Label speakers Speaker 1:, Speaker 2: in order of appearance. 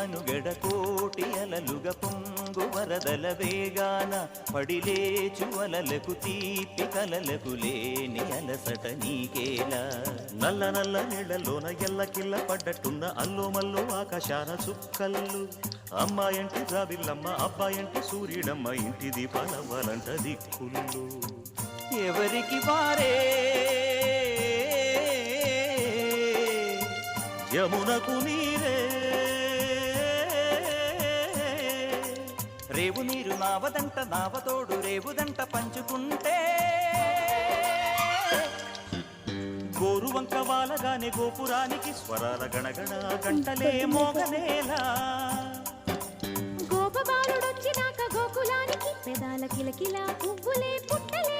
Speaker 1: మనుగడ కోటి అలలుగ పొంగు వరదల వేగాన పడిలేచు అలలకు తీపి కలలకు లేని అలసట నీకేలా నల్ల నల్ల నీళ్లలోన ఎల్లకిల్ల పడ్డట్టున్న అల్లో మల్లో ఆకాశాన చుక్కల్లు అమ్మాయంటి జాబిల్లమ్మ అబ్బాయంటి సూర్యుడమ్మ ఇంటి దీపాలవ్వాలంట దిక్కుళ్ళు ఎవరికి వారే యమునకు నీరే రేవు నీరు నావదంట నావతోడు రేవుదంట పంచుకుంటే గోరువంక వాలగానే గోపురానికి స్వరాల గణగణ గంటలే మోగనేలా
Speaker 2: గోపబాలుడొచ్చినాక గోకులానికి పెదాల కిలకిల పువ్వులే పుట్టలే